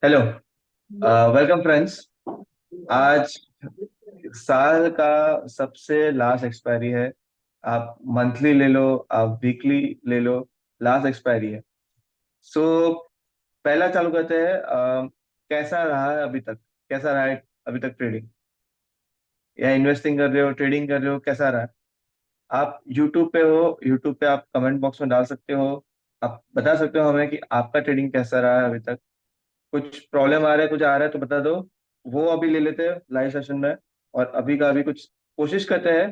Hello. Welcome friends. आज साल का सबसे लास्ट एक्सपायरी है। आप मंथली ले लो, आप वीकली ले लो, लास्ट एक्सपायरी है। सो पहला चालू करते हैं। कैसा रहा है अभी तक? कैसा रहा है अभी तक ट्रेडिंग? या इन्वेस्टिंग कर रहे हो, ट्रेडिंग कर रहे हो, कैसा रहा है? आप यूट्यूब पे हो, यूट्यूब पे आप कमेंट बॉक्स में डाल सकते हो। आप बता सकते हो हमें कि आपका ट्रेडिंग कैसा रहा है अभी तक। कुछ प्रॉब्लम आ रहा है, कुछ आ रहा है तो बता दो। वो अभी ले लेते हैं लाइव सेशन में। और अभी का अभी कुछ कोशिश करते हैं,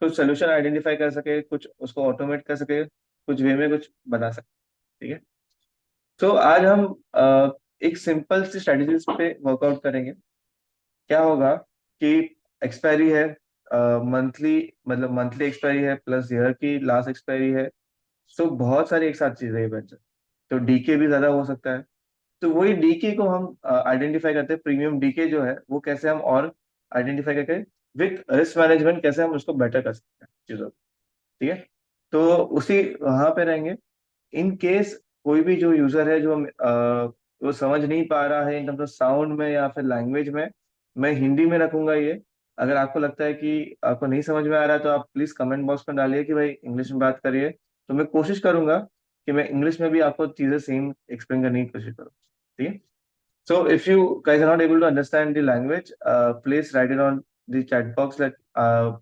कुछ सोल्यूशन आइडेंटिफाई कर सके, कुछ उसको ऑटोमेट कर सके, कुछ वे में कुछ बना सके। ठीक है। तो आज हम एक सिंपल सी स्ट्रेटेजीज पे वर्कआउट करेंगे। क्या होगा कि एक्सपायरी है, मंथली, मतलब मंथली एक्सपायरी है प्लस ईयर की लास्ट एक्सपायरी है। सो बहुत सारी एक साथ चीजें हैं बच्चे। तो डीके भी ज्यादा हो सकता है। तो वही डीके को हम आइडेंटिफाई करते हैं, प्रीमियम डीके जो है वो कैसे हम और आइडेंटिफाई करके विथ रिस्क मैनेजमेंट कैसे हम उसको बेटर कर सकते हैं चीजों को। ठीक है। तो उसी वहां पे रहेंगे। इन केस कोई भी जो यूजर है जो वो समझ नहीं पा रहा है इन टर्म्स ऑफ साउंड में या फिर लैंग्वेज में, मैं हिंदी में रखूंगा ये। अगर आपको लगता है कि आपको नहीं समझ में आ रहा है तो आप प्लीज कमेंट बॉक्स में डालिए कि भाई इंग्लिश में बात करिए। तो मैं कोशिश करूंगा कि मैं इंग्लिश में भी आपको चीजें सेम एक्सप्लेन करने की कोशिश करूँ। ठीक है। So if you guys are not able to understand the language, please write it on the chat box. Like,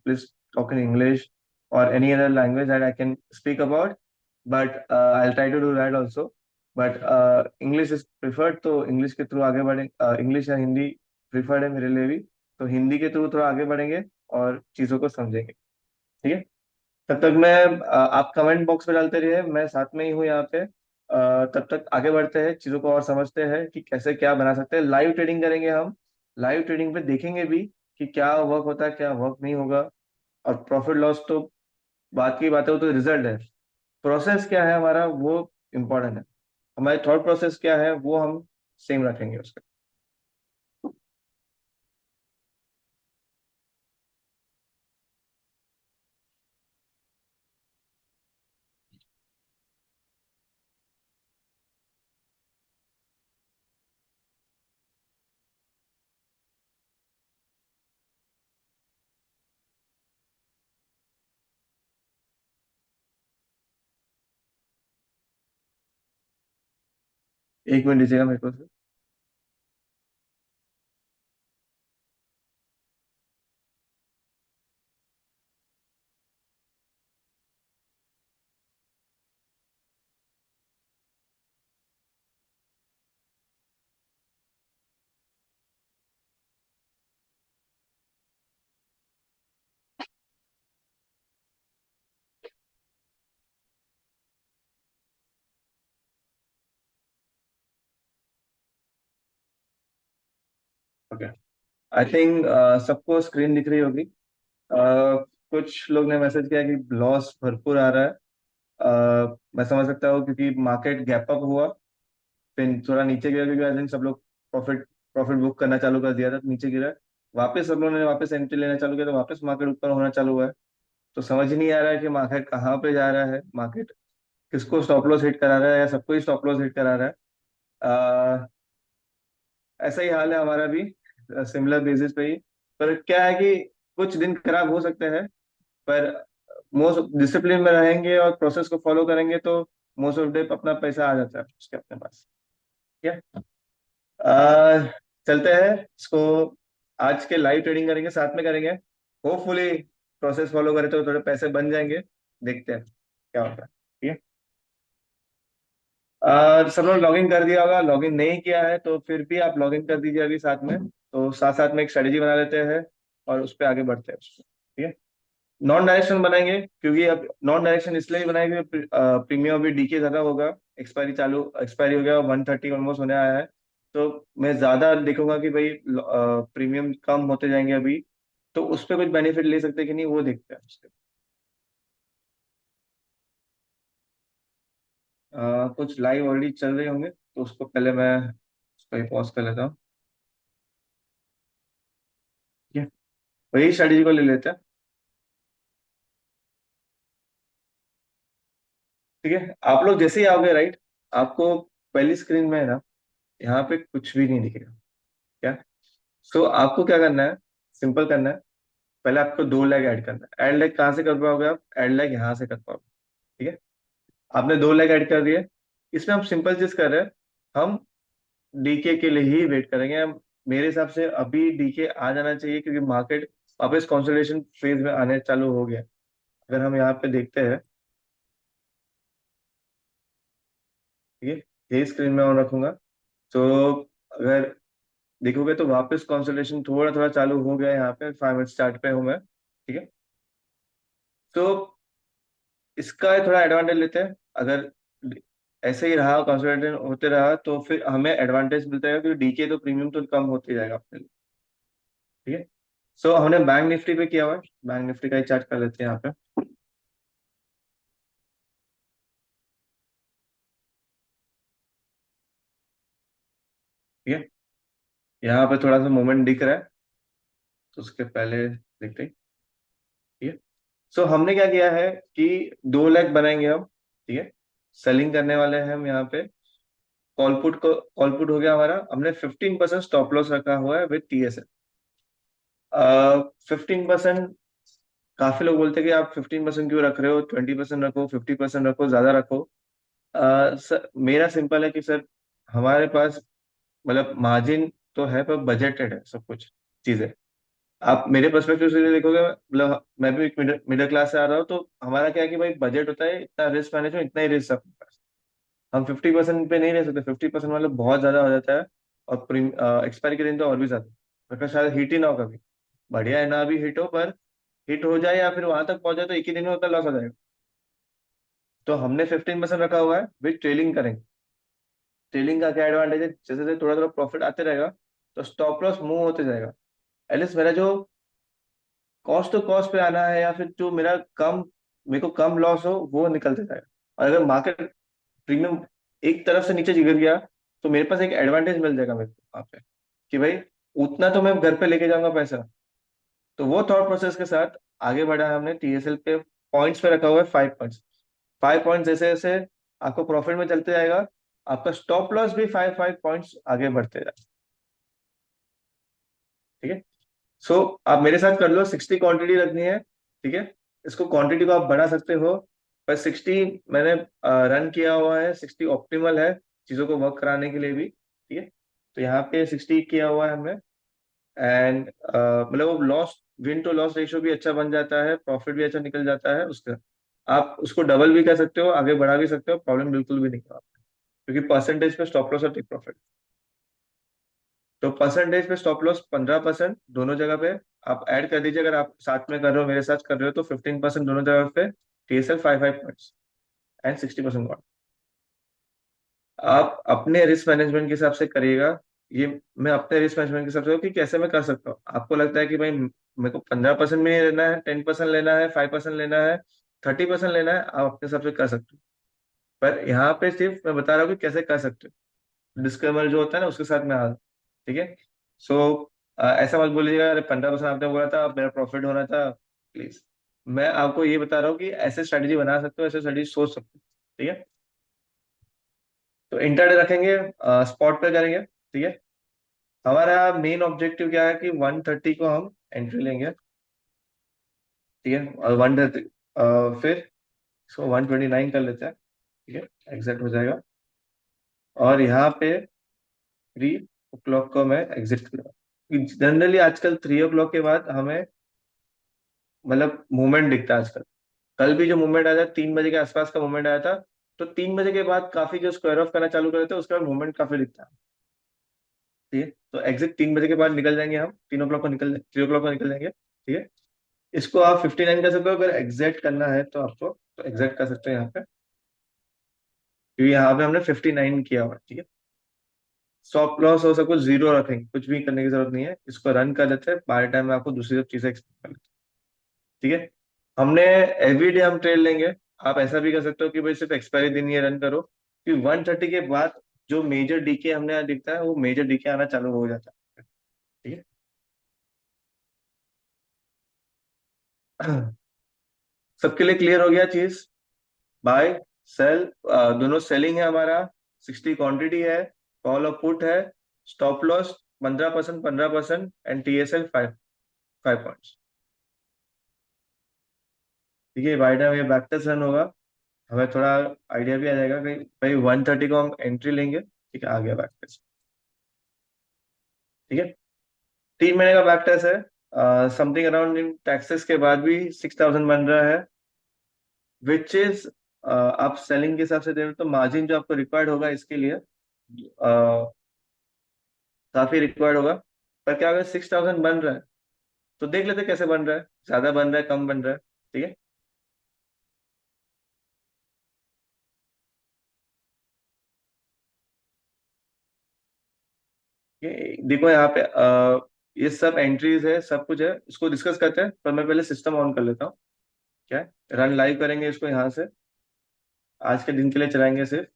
please talk in English or any other language that I can speak about. But I'll try to do that also. But English is preferred, तो English के through आगे बढ़े। English या Hindi preferred है मेरे लिए भी। तो हिंदी के थ्रू थोड़ा आगे बढ़ेंगे और चीजों को समझेंगे। ठीक है। तब तक मैं आप कमेंट बॉक्स में डालते रहिए, मैं साथ में ही हूँ यहाँ पे। तब तक आगे बढ़ते हैं, चीजों को और समझते हैं कि कैसे क्या बना सकते हैं। लाइव ट्रेडिंग करेंगे हम। लाइव ट्रेडिंग पे देखेंगे भी कि क्या वर्क होता है, क्या वर्क नहीं होगा। और प्रॉफिट लॉस तो बात की बात है, वो तो रिजल्ट है। प्रोसेस क्या है हमारा वो इम्पोर्टेंट है। हमारी थॉट प्रोसेस क्या है वो हम सेम रखेंगे उसका। एक मिनट दीजिएगा मेरे को। ओके। आई थिंक सबको स्क्रीन दिख रही होगी। कुछ लोग ने मैसेज किया कि लॉस भरपूर आ रहा है। मैं समझ सकता हूँ क्योंकि मार्केट गैप अप हुआ, फिर थोड़ा नीचे गिरा क्योंकि आई थिंक सब लोग प्रॉफिट प्रॉफिट बुक करना चालू कर दिया था तो नीचे गिरा। वापस सब लोगों ने वापस एंट्री लेना चालू किया तो वापस मार्केट ऊपर होना चालू हुआ है। तो समझ ही नहीं आ रहा है कि मार्केट कहाँ पे जा रहा है, मार्केट किसको स्टॉप लॉस हिट करा रहा है या सबको ही स्टॉप लॉस हिट करा रहा है। अह, ऐसा ही हाल है हमारा भी, सिमिलर बेसिस पे ही। पर क्या है कि कुछ दिन खराब हो सकते हैं, पर मोस्ट डिसिप्लिन में रहेंगे और प्रोसेस को फॉलो करेंगे तो मोस्ट ऑफ डे अपना पैसा आ जाता है उसके अपने पास। ठीक है। चलते हैं इसको। आज के लाइव ट्रेडिंग करेंगे, साथ में करेंगे। होपफुली प्रोसेस फॉलो करें तो थोड़े पैसे बन जाएंगे। देखते हैं क्या होता है। ठीक है। सब लोग लॉगिन कर दिया होगा, लॉगिन नहीं किया है तो फिर भी आप लॉगिन कर दीजिए अभी साथ में। तो साथ साथ में एक स्ट्रेटेजी बना लेते हैं और उस पर आगे बढ़ते हैं उसको। ठीक है। नॉन डायरेक्शन बनाएंगे क्योंकि अब नॉन डायरेक्शन इसलिए बनाएंगे, प्रीमियम अभी डीके ज्यादा होगा। एक्सपायरी हो गया, 130 ऑलमोस्ट होने आया है। तो मैं ज्यादा देखूंगा कि भाई प्रीमियम कम होते जाएंगे अभी। तो उस पर कुछ बेनिफिट ले सकते हैं कि नहीं वो देखते हैं उसके। कुछ लाइव ऑलरेडी चल रहे होंगे तो उसको पहले मैं उसको पॉज कर लेता हूँ। ठीक है। वही स्ट्रेटेजी को ले लेते हैं। ठीक है। आप लोग जैसे ही आओगे राइट, आपको पहली स्क्रीन में है ना, यहाँ पे कुछ भी नहीं दिखेगा। क्या? सो आपको क्या करना है, सिंपल करना है। पहले आपको दो लेग ऐड करना है। ऐड लेग कहाँ से कर पाओगे आप? ऐड लेग यहाँ से कर पाओगे। ठीक है, आपने दो लेग ऐड कर दिए। इसमें हम सिंपल चीज कर रहे हैं, हम डीके के लिए ही वेट करेंगे हम। मेरे हिसाब से अभी डीके आ जाना चाहिए, क्योंकि मार्केट वापस कंसोलिडेशन फेज में आने चालू हो गया। अगर हम यहाँ पे देखते हैं, ठीक है, ये स्क्रीन में ऑन रखूंगा, तो अगर देखोगे तो वापस कंसोलिडेशन थोड़ा थोड़ा चालू हो गया है। यहाँ पे 5 मिनट चार्ट पे हूँ मैं। ठीक है, तो इसका थोड़ा एडवांटेज लेते हैं। अगर ऐसे ही रहा, कंसोलिडेशन होते रहा, तो फिर हमें एडवांटेज मिलता है, क्योंकि डीके तो प्रीमियम तो कम होते जाएगा अपने लिए। ठीक है, सो हमने बैंक निफ्टी पे किया हुआ है। बैंक निफ्टी का ही चार्ट कर लेते हैं यहाँ पे। ठीक है, यहाँ पे थोड़ा सा मूवमेंट दिख रहा है, तो उसके पहले देखते हैं। ठीक है, सो हमने क्या किया है कि दो लेग बनाएंगे हम। ठीक है, सेलिंग करने वाले हैं हम यहाँ पे। कॉलपुट हो गया हमारा। हमने 15% स्टॉप लॉस रखा हुआ है विद टीएसएल। 15%। काफी लोग बोलते हैं कि आप 15% क्यों रख रहे हो, 20% रखो, 50% रखो, ज्यादा रखो। मेरा सिंपल है कि सर, हमारे पास मतलब मार्जिन तो है, पर बजटेड है सब कुछ चीजें। आप मेरे पर्सपेक्टिव से देखोगे, मतलब मैं भी एक मिडिल मिडिल क्लास से आ रहा हूँ, तो हमारा क्या है कि भाई बजट होता है, इतना रिस्क मैनेजमेंट, इतना ही रिस्क अपने पास। हम 50% पे नहीं रह सकते। 50% मतलब बहुत ज्यादा हो जाता है। और एक्सपायरी के दिन तो और भी ज्यादा। मतलब शायद हिट ही ना हो कभी। बढ़िया है ना, अभी हिट हो, पर हिट हो जाए या फिर वहां तक पहुंच जाए तो एक ही दिन में उतना लॉस हो जाएगा। तो हमने 15% रखा हुआ है, विथ ट्रेलिंग करेंगे। ट्रेलिंग का क्या एडवांटेज है, जैसे जैसे थोड़ा थोड़ा प्रॉफिट आते रहेगा, तो स्टॉप लॉस मूव होते जाएगा। एटलीस्ट मेरा जो कॉस्ट टू कॉस्ट पे आना है, या फिर जो मेरे को कम लॉस हो, वो निकलते जाएगा। और अगर मार्केट प्रीमियम एक तरफ से नीचे गिर गया, तो मेरे पास एक एडवांटेज मिल जाएगा मेरे को वहां पे, कि भाई उतना तो मैं घर पे लेके जाऊंगा पैसा। तो वो थॉट प्रोसेस के साथ आगे बढ़ा है हमने। टीएसएल पे पॉइंट्स पे रखा हुआ है 5 पॉइंट्स। 5 पॉइंट्स जैसे जैसे आपको प्रॉफिट में चलते जाएगा, आपका स्टॉप लॉस भी 5 5 पॉइंट्स आगे बढ़ते जाएगा। ठीक है, सो आप मेरे साथ कर लो। 60 क्वांटिटी रखनी है। ठीक है, इसको क्वांटिटी को आप बढ़ा सकते हो, पर 60 मैंने रन किया हुआ है। 60 ऑप्टिमल है चीजों को वर्क कराने के लिए भी। ठीक है, तो यहाँ पे 60 किया हुआ है हमने। एंड मतलब वो loss, win to loss ratio भी अच्छा बन जाता है, प्रॉफिट भी अच्छा निकल जाता है उसका। आप उसको डबल भी कर सकते हो, आगे बढ़ा भी सकते हो, प्रॉब्लम बिल्कुल भी नहीं है। क्योंकि परसेंटेज पे स्टॉप लॉस और टेक प्रॉफिट। तो परसेंटेज पे स्टॉप लॉस 15% दोनों जगह पे आप ऐड कर दीजिए। अगर आप साथ में कर रहे हो, मेरे साथ कर रहे हो, तो 15% दोनों जगह पे। TSL 5 5 points and 60% call. आप अपने रिस्क मैनेजमेंट के हिसाब से करिएगा। ये मैं अपने रिस्क मैनेजमेंट के हिसाब से कि कैसे मैं कर सकता हूँ। आपको लगता है कि भाई मेरे को 15% भी नहीं लेना है, 10% लेना है, 5% लेना है, 30% लेना है, आप अपने हिसाब से कर सकते हो। पर यहाँ पे सिर्फ मैं बता रहा हूँ कि कैसे कर सकते हो। डिस्क्लेमर जो होता है ना, उसके साथ मैं आ। ठीक है, सो ऐसा मत बोलिएगा, अरे 15% आपने बोला था, अब मेरा प्रॉफिट होना था, प्लीज। मैं आपको ये बता रहा हूँ कि ऐसे स्ट्रेटेजी बना सकते हो, ऐसे स्ट्रेटेजी सोच सकते हो। ठीक है, तो इंटरडे रखेंगे, स्पॉट पे करेंगे। ठीक है, हमारा मेन ऑब्जेक्टिव क्या है कि 130 को हम एंट्री लेंगे। ठीक है, और 130, फिर इसको 129 कर लेते हैं। ठीक है, एग्जैक्ट हो जाएगा। और यहाँ पे 3 o'clock को मैं एग्जिट करूँगा। जनरली आजकल 3 o'clock के बाद हमें मतलब मूवमेंट दिखता है आजकल। कल भी जो मूवमेंट आया था, 3 बजे के आसपास का मूवमेंट आया था। तो 3 बजे के बाद काफी जो स्क्वायर ऑफ करना चालू कर देते हैं, उसके बाद मूवमेंट काफी दिखता है। ठीक है, तो एग्जिट 3 बजे के बाद निकल जाएंगे हम। 3 o'clock को निकल 3 o'clock को निकल जाएंगे। ठीक है, इसको आप 59 कर सकते हो। अगर एग्जैक्ट करना है तो आपको, तो एग्जैक्ट कर सकते हो यहाँ पे, क्योंकि यहाँ पे हमने 59 किया हुआ है। ठीक है, स्टॉप लॉस हो सब कुछ जीरो रखेंगे, कुछ भी करने की जरूरत नहीं है। इसको रन कर लेते हैं, बाय टाइम में आपको दूसरी सब चीजें एक्सप्लेन कर लेते हैं। ठीक है, हमने एवरीडे हम ट्रेड लेंगे। आप ऐसा भी कर सकते हो कि भाई सिर्फ एक्सपायरी दिन ये रन करो, कि 130 के बाद जो मेजर डीके हमने यहाँ दिखता है, वो मेजर डीके आना चालू हो जाता है। ठीक है, सबके लिए क्लियर हो गया चीज? बाय, सेल, दोनों सेलिंग है हमारा। 60 क्वांटिटी है। कॉल और पुट है, stop loss 15%, 15% and TSL 5 5 points. ठीक है, बाय टाइम ये बैक टेस्ट रन होगा, हमें थोड़ा आइडिया भी आ जाएगा कि भाई 130 को हम एंट्री लेंगे। ठीक है, आ गया बैक टेस्ट। ठीक है, 3 महीने का बैक टेस्ट है, समथिंग अराउंड इन टैक्सेस के बाद भी 6,000 बन रहा है, विच इज आप सेलिंग के हिसाब से दे रहे हो तो मार्जिन जो आपको रिक्वायर्ड होगा इसके लिए काफी रिक्वायर्ड होगा। पर क्या अगर 6,000 बन रहा है तो देख लेते कैसे बन रहा है, ज्यादा बन रहा है कम बन रहा है। ठीक है, ये देखो यहाँ पे ये सब एंट्रीज है, सब कुछ है, इसको डिस्कस करते हैं, पर मैं पहले सिस्टम ऑन कर लेता हूँ। क्या है, रन लाइव करेंगे इसको यहाँ से, आज के दिन के लिए चलाएंगे सिर्फ।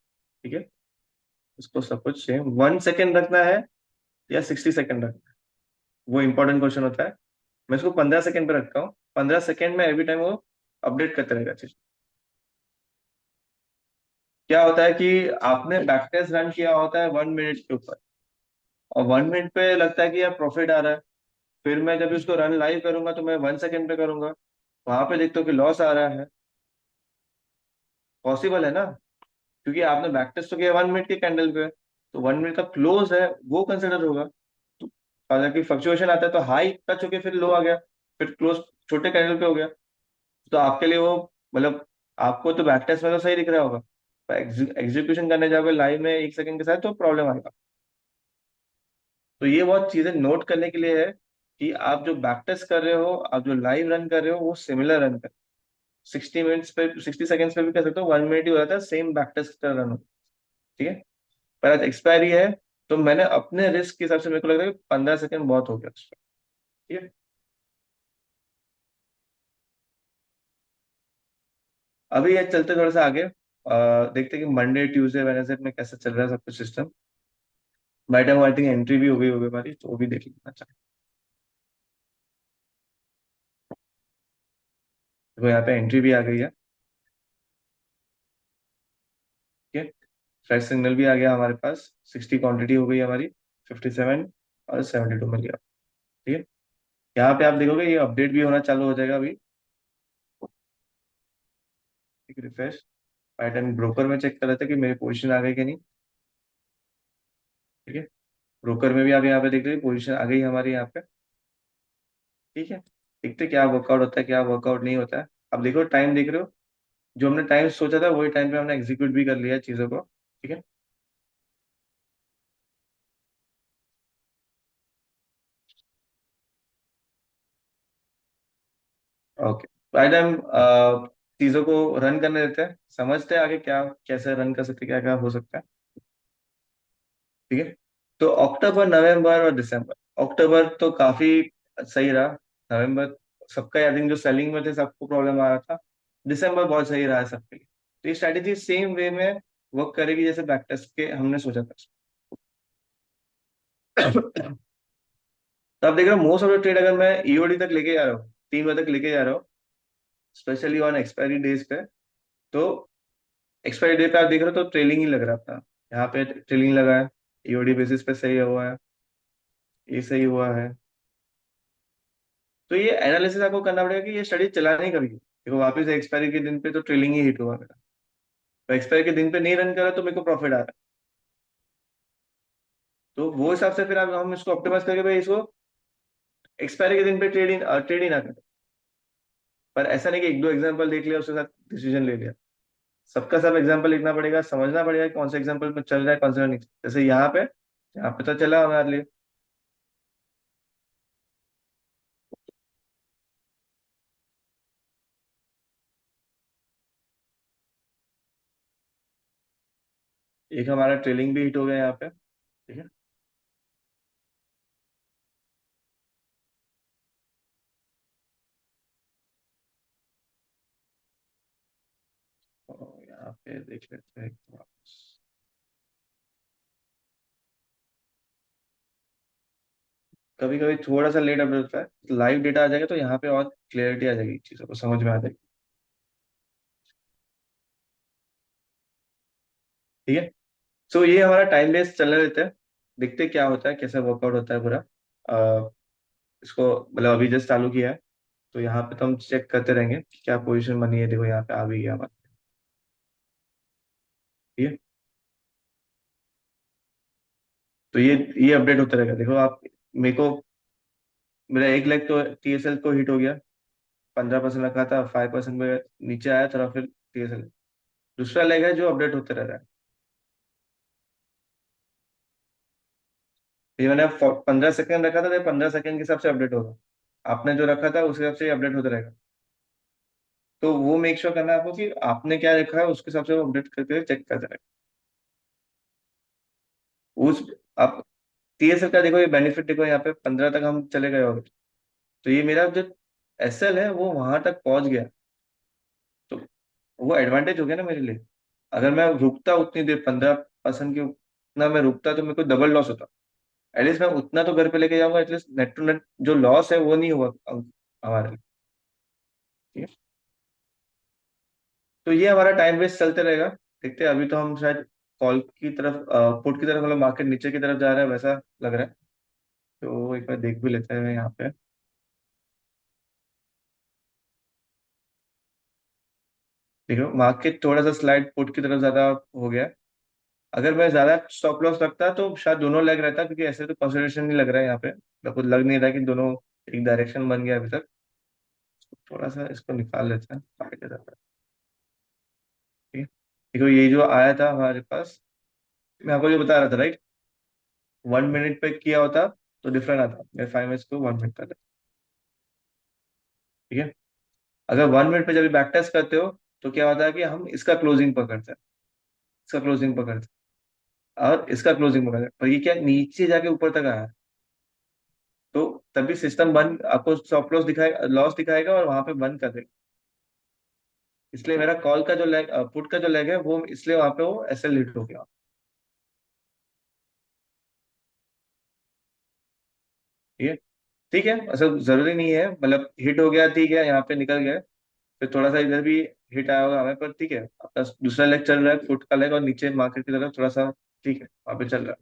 ठीक है, इसको सब कुछ सेम 1 सेकेंड रखना है या 60 सेकेंड रखना है, वो इंपॉर्टेंट क्वेश्चन होता है। मैं इसको 15 सेकेंड पे रखता हूँ, 15 सेकेंड में एवरी टाइम वो अपडेट करते रहेगा चीज। क्या होता है कि आपने बैक टेस्ट रन किया होता है 1 मिनट के ऊपर, और 1 मिनट पे लगता है कि यार प्रॉफिट आ रहा है, फिर मैं जब इसको रन लाइव करूंगा तो मैं 1 सेकेंड पे करूंगा, वहां पे देखते हो कि लॉस आ रहा है। पॉसिबल है ना, क्योंकि आपने बैक टेस्ट तो किया 1 मिनट के कैंडल पे, तो 1 मिनट का क्लोज है वो कंसिडर होगा। तो हालांकि फ्लक्चुएशन आता है तो हाई टच होके फिर लो आ गया, फिर क्लोज छोटे कैंडल पे हो गया, तो आपके लिए वो मतलब आपको तो बैक टेस्ट में तो सही दिख रहा होगा, पर एग्जीक्यूशन करने जाओगे लाइव में 1 सेकंड के साथ तो प्रॉब्लम आएगा। तो ये बहुत चीजें नोट करने के लिए है कि आप जो बैक टेस्ट कर रहे हो, आप जो लाइव रन कर रहे हो, वो सिमिलर रन कर। 60 मिनट्स पे, 60 सेकेंड्स पे भी कर सकते हो, 1 मिनट ही हो जाता है, सेम बैक टेस्ट की तरह रन हो। ठीक है, पर आज एक्सपायरी है, तो मैंने अपने रिस्क के हिसाब से मेरे को लग रहा है कि 15 सेकेंड बहुत हो गया उस पर। ठीक है, अभी ये चलते थोड़ा सा आगे, देखते हैं कि मंडे ट्यूसडे वेडनेसडे में कैसा चल रहा है सब कुछ system. By time I think entry भी हो गई होगी हमारी, तो वो भी देख लेना चाहिए। देखो यहाँ पे एंट्री भी आ गई है। ठीक है, फ्रेश सिग्नल भी आ गया हमारे पास, 60 क्वांटिटी हो गई हमारी, 57 और 72 मिल गया। ठीक है, यहाँ पे आप देखोगे ये अपडेट भी होना चालू हो जाएगा अभी। ठीक, रिफ्रेश। बाय टाइम ब्रोकर में चेक कर रहे थे कि मेरी पोजीशन आ गई कि नहीं। ठीक है, ब्रोकर में भी आप यहाँ पे देख रहे पोजीशन आ गई हमारी यहाँ पे। ठीक है, देखते क्या वर्कआउट होता है, क्या वर्कआउट नहीं होता है। अब देखो टाइम देख रहे हो, जो हमने टाइम सोचा था वही टाइम पे हमने एग्जीक्यूट भी कर लिया है चीजों को। ठीक है, ओके, बाय टाइम चीजों को रन करने देते हैं, समझते हैं आगे क्या कैसे रन कर सकते हैं, क्या क्या हो सकता है। ठीक है, तो अक्टूबर नवंबर और दिसंबर, अक्टूबर तो काफी सही रहा, नवंबर सबका आई थिंक जो सेलिंग में थे सबको प्रॉब्लम आ रहा था, दिसंबर बहुत सही रहा है सबके लिए। तो ये स्ट्रैटेजी सेम वे में वर्क करेगी जैसे बैक टेस्ट के हमने सोचा था। तो आप देख रहे हो मोस्ट ऑफ द ट्रेड अगर मैं EOD तक लेके जा रहा हूँ, 3 बजे तक लेके जा रहा हूँ, स्पेशली ऑन एक्सपायरी डेज पे, तो एक्सपायरी डे पे आप देख रहे हो तो ट्रेलिंग ही लग रहा है अपना, यहाँ पे ट्रेलिंग लगा है, EOD बेसिस पे सही हुआ है, ये सही हुआ है। तो ये एनालिसिस आपको करना पड़ेगा कि ये स्टडी चला नहीं कभी, देखो वापस एक्सपायरी के दिन पे तो ट्रेलिंग ही हिट हुआ मेरा, तो एक्सपायरी के दिन पे नहीं रन करा तो मेरे को प्रॉफिट आ रहा है। तो वो हिसाब से फिर हम इसको ऑप्टिमाइज करके भाई इसको एक्सपायरी के दिन पे ट्रेड ही ना करें। पर ऐसा नहीं कि एक दो एग्जांपल देख लिया उसके साथ डिसीजन ले लिया, सबका सब एग्जाम्पल लिखना पड़ेगा, समझना पड़ेगा कि कौन सा एग्जाम्पल में चल रहा है कौन सा नहीं। जैसे यहाँ पे तो चला हमारे लिए। एक हमारा ट्रेलिंग भी हिट हो गया यहाँ पे। ठीक है, और यहाँ पे देख लेते हैं वापस। कभी कभी थोड़ा सा लेट अपडेट होता है, लाइव डेटा आ जाएगा तो यहाँ पे और क्लियरिटी आ जाएगी, चीजों को समझ में आ जाएगी। ठीक है, सो ये हमारा टाइम वेस्ट चलने देते हैं, देखते क्या होता है, कैसे वर्कआउट होता है पूरा। अ, इसको मतलब अभी जस्ट चालू किया है, तो यहाँ पे तो हम चेक करते रहेंगे कि क्या पोजीशन बनी है। देखो यहाँ पे आ भी गया हमारा, ठीक है। तो ये अपडेट होता रहेगा, देखो आप। मेरे को मेरा एक लेग तो टीएसएल को हिट हो गया, 15% रखा था, 5% में नीचे आया थोड़ा, फिर टीएसएल। दूसरा लेग है जो अपडेट होते रह रहा है। ये मैंने 15 सेकंड रखा था, तो 15 सेकंड के हिसाब से अपडेट होगा। आपने जो रखा था उस हिसाब से अपडेट होता रहेगा। तो वो मेक श्योर करना है आपको कि आपने क्या रखा है, उसके हिसाब से वो अपडेट करके चेक करते रहेगा। उस आप टीएसएल का देखो, ये बेनिफिट देखो, यहाँ पे 15 तक हम चले गए और तो ये मेरा जो एसएल है वो वहां तक पहुंच गया। तो वो एडवांटेज हो गया ना मेरे लिए। अगर मैं रुकता उतनी देर, 15% की उतना मैं रुकता, तो मेरे को डबल लॉस होता। एटलीस्ट मैं उतना तो घर पे लेके जाऊंगा, एटलीस्ट नेट टू नेट जो लॉस है वो नहीं हुआ हमारे लिए, ठीक है। तो ये हमारा टाइम वेस्ट चलते रहेगा। देखते हैं, अभी तो हम शायद कॉल की तरफ, पुट की तरफ, मतलब मार्केट नीचे की तरफ जा रहा है वैसा लग रहा है। तो एक बार देख भी लेते हैं यहाँ पे। देखो मार्केट थोड़ा सा स्लाइड पुट की तरफ ज्यादा हो गया है। अगर मैं ज्यादा स्टॉप लॉस रखता तो शायद दोनों लेग रहता, क्योंकि ऐसे तो कंसिडरेशन नहीं लग रहा है यहाँ पे, मेरे को लग नहीं रहा कि दोनों एक डायरेक्शन बन गया अभी तक। थोड़ा सा इसको निकाल लेते हैं आगे जाता है, ठीक है। देखो ये जो आया था हमारे पास, मैं आपको जो बता रहा था राइट, 1 मिनट पे किया होता तो डिफरेंट आता, मैं 5 मिनट्स को 1 मिनट कर देता, ठीक है। अगर 1 मिनट पे जब बैक टेस्ट करते हो, तो क्या होता है कि हम इसका क्लोजिंग पकड़ते हैं, इसका क्लोजिंग पकड़ते हैं और इसका क्लोजिंग पकड़ते हैं, पर ये क्या नीचे जाके ऊपर तक आया है, तो तभी सिस्टम बंद, आपको स्टॉप लॉस दिखाएगा, लॉस दिखाएगा और वहां पे बंद कर देगा। इसलिए मेरा कॉल का जो लेग, पुट का जो लेग है वो, इसलिए वहां पे वो एसएल हिट हो गया, ठीक है। ठीक है, ऐसा जरूरी नहीं है, मतलब हिट हो गया ठीक है, यहाँ पे निकल गया। फिर थोड़ा सा इधर भी हिट आया होगा हमें, पर ठीक है, आपका दूसरा लेग चल रहा है फुट का लेग, और नीचे मार्केट की तरफ थोड़ा सा, ठीक है, वहां पे चल रहा है,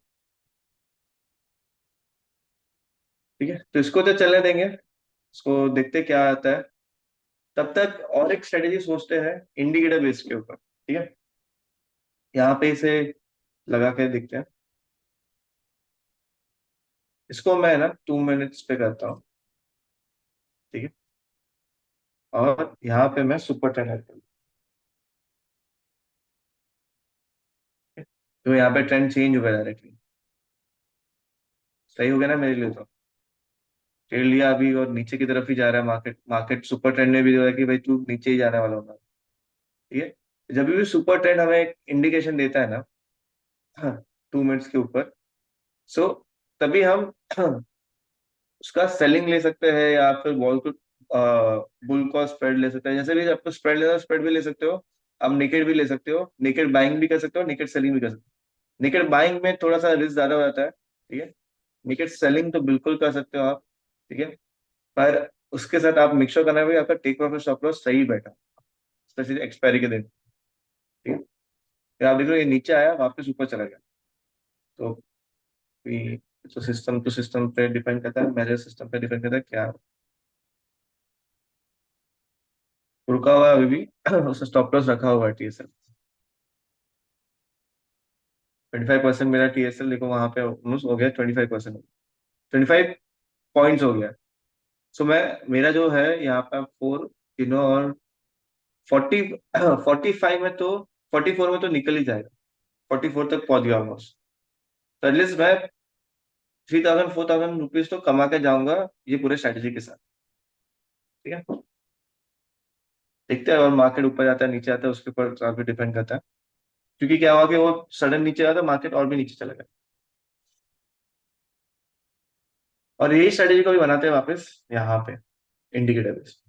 ठीक है। तो इसको तो चलने देंगे, इसको देखते क्या आता है। तब तक और एक स्ट्रेटेजी सोचते हैं इंडिकेटर बेस के ऊपर, ठीक है। यहाँ पे इसे लगा के देखते हैं। इसको मैं ना 2 मिनट्स पे करता हूँ, ठीक है। और यहाँ पे मैं सुपर ट्रेंड करता हूँ, ठीक है? तो यहाँ पे ट्रेंड चेंज हो गया डायरेक्टली, सही हो गया ना मेरे लिए। तो ट्रेड लिया अभी और नीचे की तरफ ही जा रहा है मार्केट, मार्केट सुपर ट्रेंड में भी जो है कि भाई तू नीचे ही जाने वाला होगा, ठीक है। जब भी सुपर ट्रेंड हमें एक इंडिकेशन देता है ना, हाँ, 2 मिनट्स के ऊपर, सो तभी हम उसका सेलिंग ले सकते हैं, या फिर बॉल को बुल का स्प्रेड ले सकते हैं। जैसे भी आपको स्प्रेड लेना, स्प्रेड भी ले सकते हो, आप निकेट भी ले सकते हो, निकेट बाइंग भी कर सकते हो, निकेट सेलिंग भी कर सकते हो। निकेट बाइंग में थोड़ा सा रिस्क ज्यादा हो जाता है, ठीक है। निकेट सेलिंग तो बिल्कुल कर सकते हो आप, ठीक है। पर उसके साथ आप मिक्सर करना भी, आपका टेक प्रॉफिट स्टॉप लॉस सही बैठा, स्पेशली एक्सपायरी के दिन, ठीक है। फिर आप देख रहे हो ये नीचे आया, वापस ऊपर चला गया। तो ये तो सिस्टम टू सिस्टम पे डिपेंड करता है, मेरे सिस्टम पे डिपेंड करता है क्या रुका हुआ है अभी भी। उसने स्टॉप लॉस रखा हुआ है टीएसएल, 25% मेरा टीएसएल देखो वहां पे ऑलमोस्ट हो गया, 25%, 25 पॉइंट्स हो गया। सो मैं, मेरा जो है यहाँ पे 4 और 40, 45 में तो, 44 में तो निकल ही जाएगा, 44 तक पहुंच गया ऑलमोस्ट। तो एटलीस्ट मैं 3000 4000 रुपीज तो कमा के जाऊंगा ये पूरे स्ट्रेटेजी के साथ, ठीक है। देखते हैं, और मार्केट ऊपर जाता है नीचे आता है, उसके ऊपर काफी डिपेंड करता है। क्योंकि क्या हुआ कि वो सडन नीचे आया तो मार्केट और भी नीचे चला गया, और यही स्ट्रेटेजी को भी बनाते हैं वापस यहाँ पे इंडिकेटर बेस,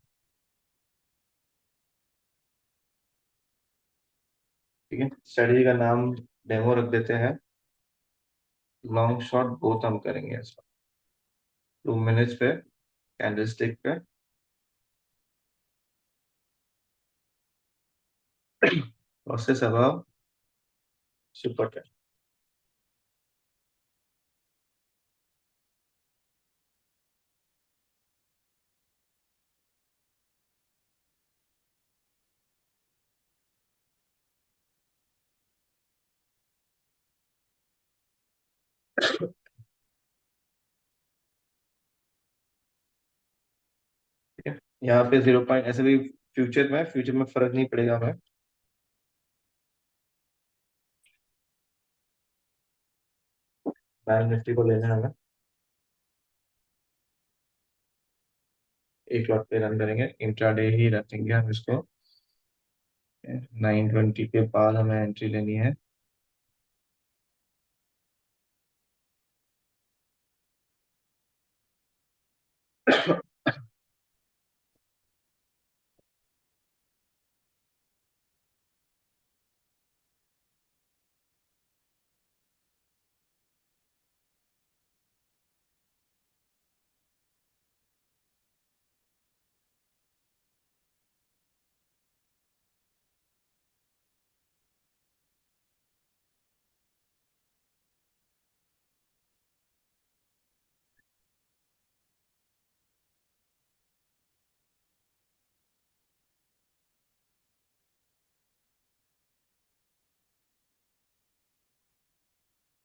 ठीक है। स्ट्रेटेजी का नाम डेमो रख देते हैं, लॉन्ग शॉट बोथ हम करेंगे इसका, 2 मिनट्स पे कैंडलस्टिक पे, प्रोसेस अबाव सुपर ट्रेंड, ठीक है, यहाँ पे 0 पॉइंट ऐसे भी फ्यूचर में फर्क नहीं पड़ेगा हमें। बैंक निफ्टी को लेना है हमें, 1 लॉट पे रन करेंगे, इंट्राडे ही रखेंगे हम इसको। 9:20 के बाद हमें एंट्री लेनी है।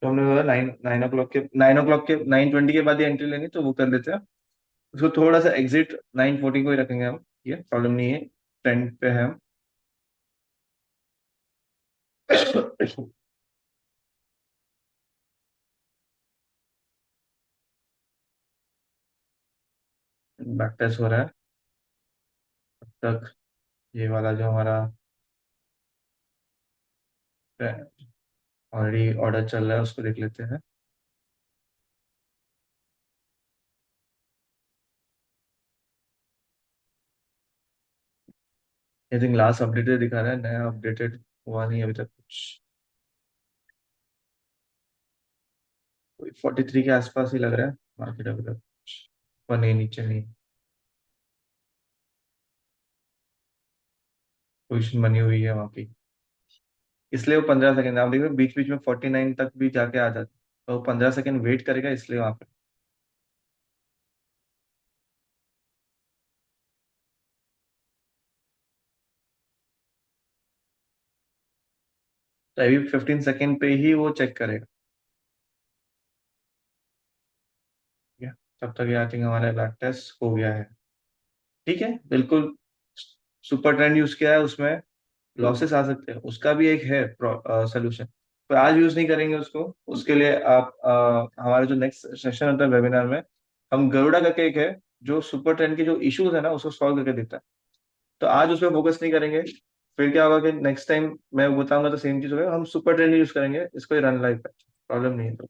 तो हमने बोला 9 ओ क्लॉक के 9:20 के बाद ही एंट्री लेनी, तो वो कर लेते हैं। उसको थोड़ा सा एग्जिट 9:40 को ही रखेंगे हम, ये प्रॉब्लम नहीं है, ट्रेंड पे है हम। बैक टेस्ट हो रहा है तब तक। ये वाला जो हमारा ऑलरेडी ऑर्डर चल रहा है उसको देख लेते हैं। आई थिंक लास्ट अपडेटेड दिखा रहा है, नया अपडेटेड हुआ नहीं अभी तक कुछ। 43 के आसपास ही लग रहा है मार्केट अभी तक कुछ, ऊपर नहीं नीचे नहीं, पोजिशन बनी हुई है वहाँ की। इसलिए वो 15 सेकंड, आप देखो बीच बीच में 49 तक भी जाके आ जाते, तो वो 15 सेकंड वेट करेगा इसलिए वहाँ पे। तो अभी 15 सेकंड पे ही वो चेक करेगा। ठीक है, तब तक आई थिंक हमारा बैक टेस्ट हो गया है। ठीक है, बिल्कुल। सुपर ट्रेंड यूज किया है, उसमें लॉसेस आ सकते हैं, उसका भी एक है सोल्यूशन। पर आज यूज नहीं करेंगे उसको। उसके लिए आप हमारे जो नेक्स्ट सेशन होता है वेबिनार में, हम गरुड़ा करके एक है जो सुपर ट्रेंड के जो इश्यूज है ना उसको सॉल्व करके देता है। तो आज उस पर फोकस नहीं करेंगे। फिर क्या होगा कि नेक्स्ट टाइम मैं बताऊंगा तो सेम चीज होगा, हम सुपर ट्रेंड यूज करेंगे, इसको ही रन लाइफ है, प्रॉब्लम नहीं है। तो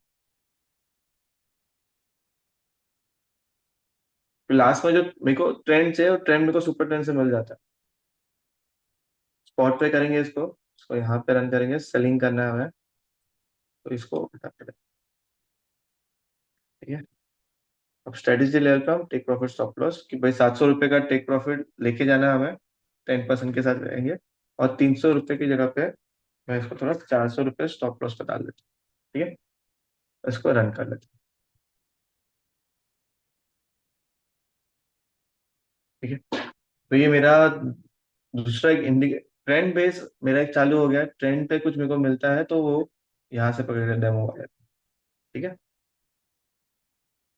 लास्ट में जो मेरे को ट्रेंड से, और ट्रेंड मेरे को सुपर ट्रेंड से मिल जाता है। स्पॉट पे करेंगे इसको यहाँ पे रन करेंगे, सेलिंग करना है हमें, तो इसको हटा के रखें, ठीक है। अब स्ट्रेटेजी लेवल पे हम टेक प्रॉफिट स्टॉप लॉस कि भाई 700 रुपये का टेक प्रॉफिट लेके जाना है हमें, 10% के साथ रहेंगे। और 300 रुपये की जगह पे मैं इसको थोड़ा 400 रुपये स्टॉप लॉस पे डाल देता हूँ, ठीक है। इसको रन कर लेते हैं, ठीक है। तो ये मेरा दूसरा एक इंडिकेट ट्रेंड बेस मेरा एक चालू हो गया, ट्रेंड पे कुछ मेरे को मिलता है तो वो यहाँ से पकड़ के डेमो वाले, ठीक है।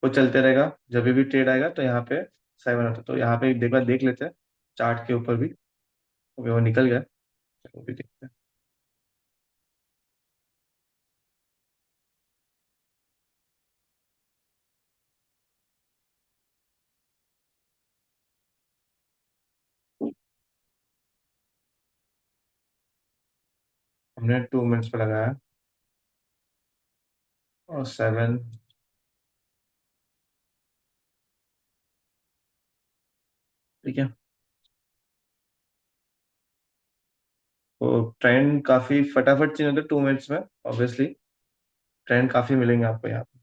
वो चलते रहेगा, जब भी ट्रेड आएगा तो यहाँ पे 7 होता है, तो यहाँ पे एक बार देख लेते हैं चार्ट के ऊपर भी। वो निकल गया, वो भी देखते हैं। हमने 2 मिनट्स पे लगाया और 7। ठीक है, तो ट्रेंड काफी फटाफट चेंज होता है 2 मिनट्स में, ऑब्वियसली ट्रेंड काफी मिलेंगे आपको यहाँ पे।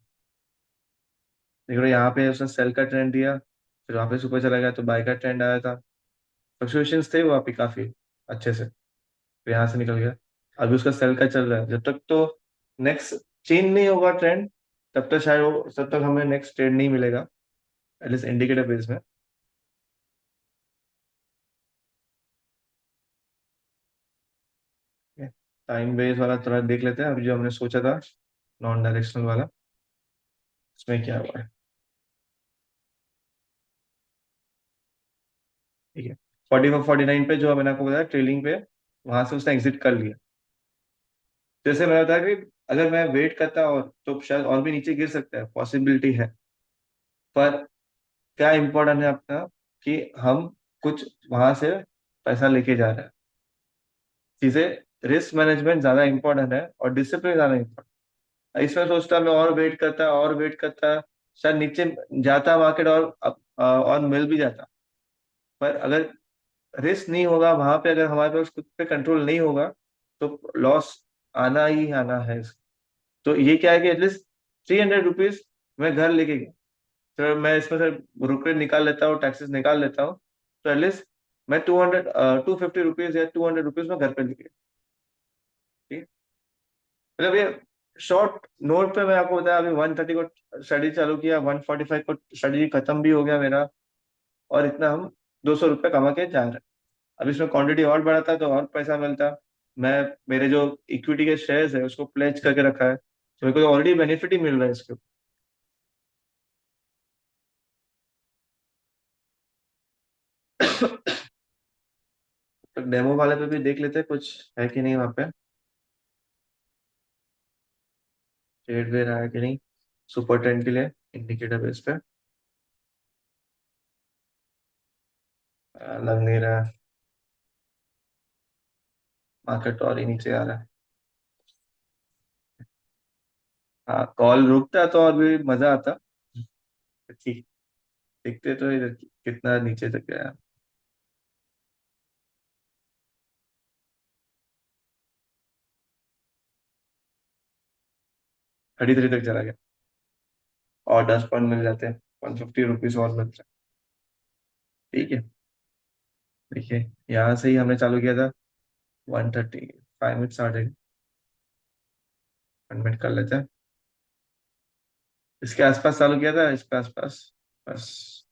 देख रहे हो यहाँ पे उसने सेल का ट्रेंड दिया, फिर वहाँ पे सुपर चला गया तो बाय का ट्रेंड आया था। फ्लक्चुएशंस थे वहाँ पे काफी अच्छे से, फिर यहाँ से निकल गया। अभी उसका सेल का चल रहा है, जब तक तो नेक्स्ट चेंज नहीं होगा ट्रेंड, तब तक शायद वो, तब तक हमें नेक्स्ट ट्रेंड नहीं मिलेगा, एटलीस्ट इंडिकेटर बेस में। टाइम बेस वाला थोड़ा देख लेते हैं, अभी जो हमने सोचा था नॉन डायरेक्शनल वाला। इसमें क्या हुआ है? ठीक है, 44 49 पे जो मैंने आपको बताया ट्रेलिंग पे, वहां से उसने एग्जिट कर लिया। जैसे मैंने बताया कि अगर मैं वेट करता और तो शायद और भी नीचे गिर सकता है, पॉसिबिलिटी है। पर क्या इम्पोर्टेंट है अपना, कि हम कुछ वहां से पैसा लेके जा रहे हैं। चीजें रिस्क मैनेजमेंट ज्यादा इंपॉर्टेंट है और डिसिप्लिन ज्यादा इंपॉर्टेंट। इसमें सोचता मैं और वेट करता और वेट करता, शायद नीचे जाता मार्केट और मिल भी जाता। पर अगर रिस्क नहीं होगा वहां पे, अगर हमारे पास खुद पे कंट्रोल नहीं होगा, तो लॉस आना ही आना है। तो ये क्या है कि एटलीस्ट 300 रुपीज मैं घर लेके गया, तो मैं इसमें से रुपये निकाल लेता हूँ, टैक्सेस निकाल लेता हूँ, तो एटलीस्ट मैं 250 रुपीज या 200 रुपीज में घर पे लेके गया। ठीक है? मतलब ये शॉर्ट नोट पे मैं आपको बताया, अभी 130 को स्टडी चालू किया, 145 को स्टडी खत्म भी हो गया मेरा, और इतना हम 200 रुपये कमा के जा रहे हैं। अब इसमें क्वांटिटी और बढ़ाता तो और पैसा मिलता। मैं मेरे जो इक्विटी के शेयर्स है उसको प्लेज करके रखा है, तो मेरे को ऑलरेडी बेनिफिट ही मिल रहा है इसके ऊपर। तो डेमो वाले पे भी देख लेते हैं कुछ है कि नहीं वहाँ पे, ट्रेड दे रहा है कि नहीं, सुपर ट्रेंड के लिए इंडिकेटर बेस पे। लग नहीं रहा है, मार्केट और ही नीचे आ रहा है। हाँ, कॉल रुकता तो और भी मजा आता। ठीक, देखते तो इधर कितना नीचे तक गया। 33 तक चला गया, और 10 पॉइंट मिल जाते हैं, 150 रुपीज और मिलता है। ठीक है, देखिए यहाँ से ही हमने चालू किया था, 130, 5 मिनट स्टार्ट, 1 मिनट कर लेते हैं। इसके आसपास चालू किया था, इसके आसपास बस।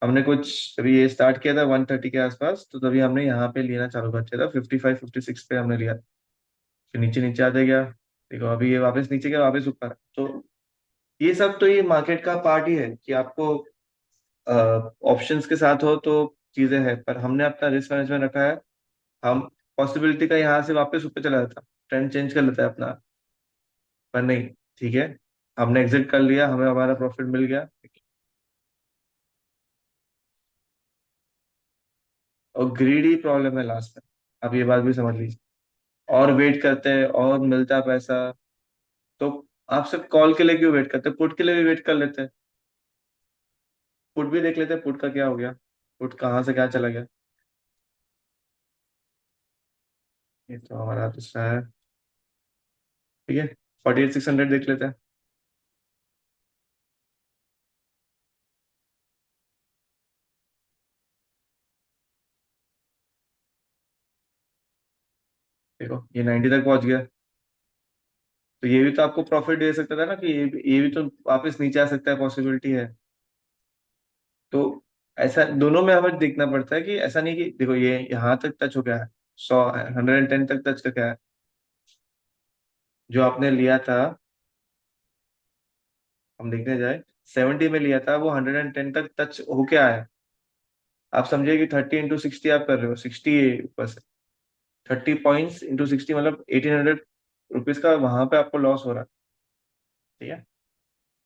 हमने कुछ अभी ये स्टार्ट किया था 130 के आसपास, तो तभी हमने यहाँ पे लेना चालू कर दिया था, 55 56 पे हमने लिया। फिर नीचे नीचे आते गया, देखो अभी ये वापस नीचे गया, वापस ऊपर है। तो ये सब तो ये मार्केट का पार्ट ही है, कि आपको ऑप्शंस के साथ हो तो चीजें हैं, पर हमने अपना रिस्क मैनेजमेंट रखा है। हम पॉसिबिलिटी का यहाँ से वापस ऊपर चला जाता, ट्रेंड चेंज कर लेता है अपना, पर नहीं। ठीक है, हमने एग्जिट कर लिया, हमें हमारा प्रॉफिट मिल गया। और ग्रीडी प्रॉब्लम है लास्ट में, आप ये बात भी समझ लीजिए। और वेट करते हैं और मिलता पैसा, तो आप सिर्फ कॉल के लिए क्यों वेट करते हैं, पुट के लिए भी वेट कर लेते हैं। पुट भी देख लेते हैं, पुट का क्या हो गया, पुट कहाँ से क्या चला गया। ये तो हमारा दूसरा है। ठीक है, 48 600 देख लेते हैं। देखो ये 90 तक पहुंच गया, तो ये भी तो आपको प्रॉफिट दे सकता था ना, कि ये भी तो वापस नीचे आ सकता है, पॉसिबिलिटी है। तो ऐसा दोनों में हमें देखना पड़ता है, कि ऐसा नहीं कि देखो ये यहाँ तक टच हो गया है, 110 तक टच का क्या है, जो आपने लिया था, हम देखने जाए 70 में लिया था, वो 110 तक टच होके आया है। आप समझिए कि 30 × 60 आप कर रहे हो, 60 ऊपर से 30 पॉइंट्स इंटू 60, मतलब 1800 रुपीज का वहां पे आपको लॉस हो रहा है। ठीक है,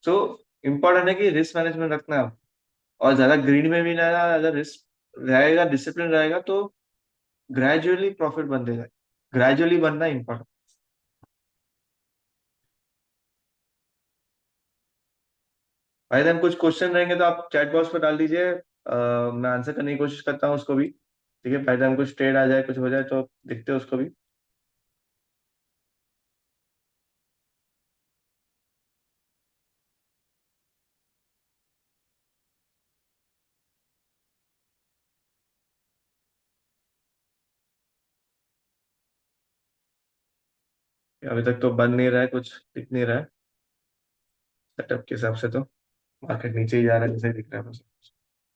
सो इम्पोर्टेंट है कि रिस्क मैनेजमेंट रखना है आप, और ज्यादा ग्रीड में भी ना रहना। अगर रिस्क रहेगा, डिसिप्लिन रहेगा, तो ग्रेजुअली प्रॉफिट बन देगा। ग्रेजुअली बनना इंपॉर्टेंट। भाई जान कुछ क्वेश्चन रहेंगे तो आप चैट बॉक्स पर डाल दीजिए, मैं आंसर करने की कोशिश करता हूँ उसको भी। ठीक है, भाई जान कुछ ट्रेड आ जाए, कुछ हो जाए तो देखते हैं उसको भी। अभी तक तो बन नहीं रहा है, कुछ दिख नहीं रहा है सेटअप के हिसाब से, तो मार्केट नीचे ही जा रहा है जैसे दिख रहा है मुझे।